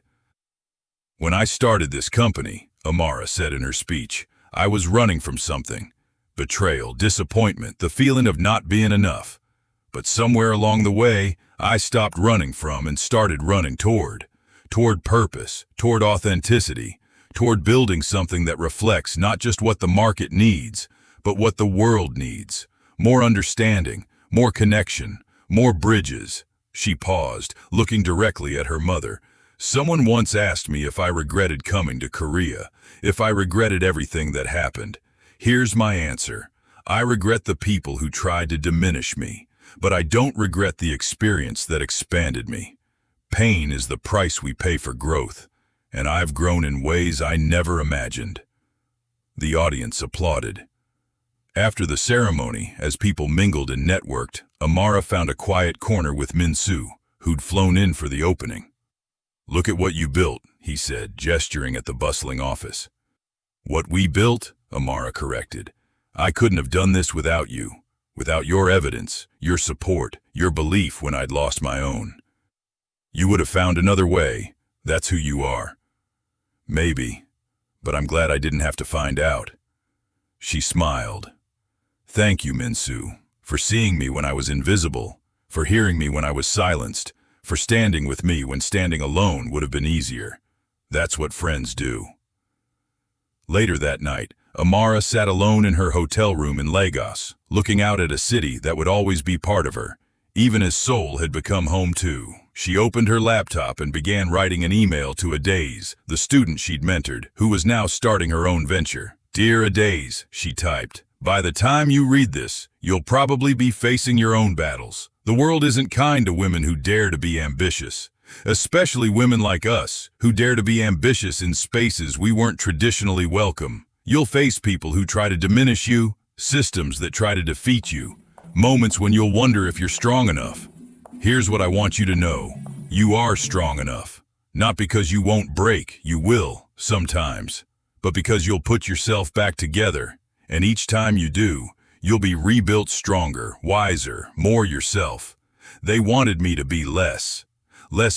"When I started this company," Amara said in her speech, "I was running from something. Betrayal, disappointment, the feeling of not being enough. But somewhere along the way, I stopped running from and started running toward purpose, toward authenticity, toward building something that reflects not just what the market needs, but what the world needs. More understanding, more connection, more bridges." She paused, looking directly at her mother. "Someone once asked me if I regretted coming to Korea, if I regretted everything that happened. Here's my answer. I regret the people who tried to diminish me, but I don't regret the experience that expanded me. Pain is the price we pay for growth, and I've grown in ways I never imagined." The audience applauded. After the ceremony, as people mingled and networked, Amara found a quiet corner with Min-soo, who'd flown in for the opening. "Look at what you built," he said, gesturing at the bustling office. "What we built," Amara corrected. "I couldn't have done this without you, without your evidence, your support, your belief when I'd lost my own. You would have found another way. That's who you are." "Maybe, but I'm glad I didn't have to find out." She smiled. "Thank you, Min-soo, for seeing me when I was invisible, for hearing me when I was silenced, for standing with me when standing alone would have been easier. That's what friends do." Later that night, Amara sat alone in her hotel room in Lagos, looking out at a city that would always be part of her, even as Seoul had become home too. She opened her laptop and began writing an email to Adaze, the student she'd mentored, who was now starting her own venture. "Dear Adaze," she typed, "by the time you read this, you'll probably be facing your own battles. The world isn't kind to women who dare to be ambitious, especially women like us, who dare to be ambitious in spaces we weren't traditionally welcome. You'll face people who try to diminish you, systems that try to defeat you, moments when you'll wonder if you're strong enough. Here's what I want you to know. You are strong enough. Not because you won't break, you will, sometimes, but because you'll put yourself back together, and each time you do, you'll be rebuilt stronger, wiser, more yourself. They wanted me to be less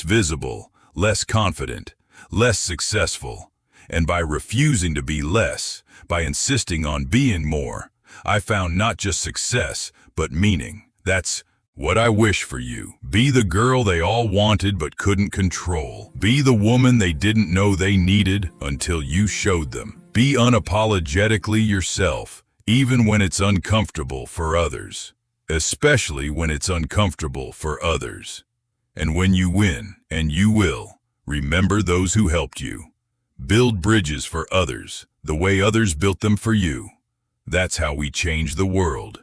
visible, less confident, less successful. And by refusing to be less, by insisting on being more, I found not just success, but meaning. That's what I wish for you. Be the girl they all wanted but couldn't control. Be the woman they didn't know they needed until you showed them. Be unapologetically yourself, even when it's uncomfortable for others. Especially when it's uncomfortable for others. And when you win, and you will, remember those who helped you. Build bridges for others, the way others built them for you. That's how we change the world.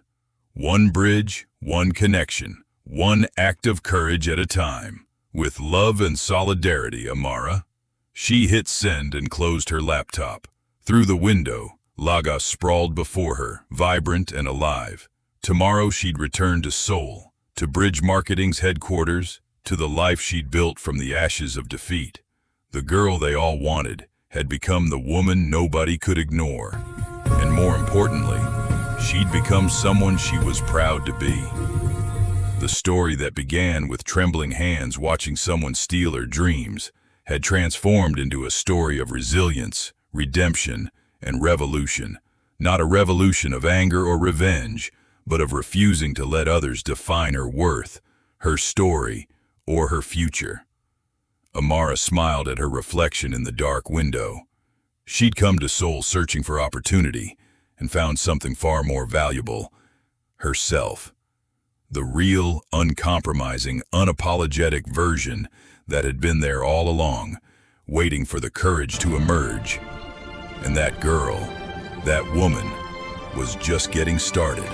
One bridge, one connection, one act of courage at a time. With love and solidarity, Amara." She hit send and closed her laptop. Through the window, Lagos sprawled before her, vibrant and alive. Tomorrow she'd return to Seoul, to Bridge Marketing's headquarters, to the life she'd built from the ashes of defeat. The girl they all wanted had become the woman nobody could ignore. And more importantly, she'd become someone she was proud to be. The story that began with trembling hands watching someone steal her dreams had transformed into a story of resilience, redemption, and revolution. Not a revolution of anger or revenge, but of refusing to let others define her worth, her story, or her future. Amara smiled at her reflection in the dark window. She'd come to Seoul searching for opportunity and found something far more valuable: herself. The real, uncompromising, unapologetic version that had been there all along, waiting for the courage to emerge. And that girl, that woman, was just getting started.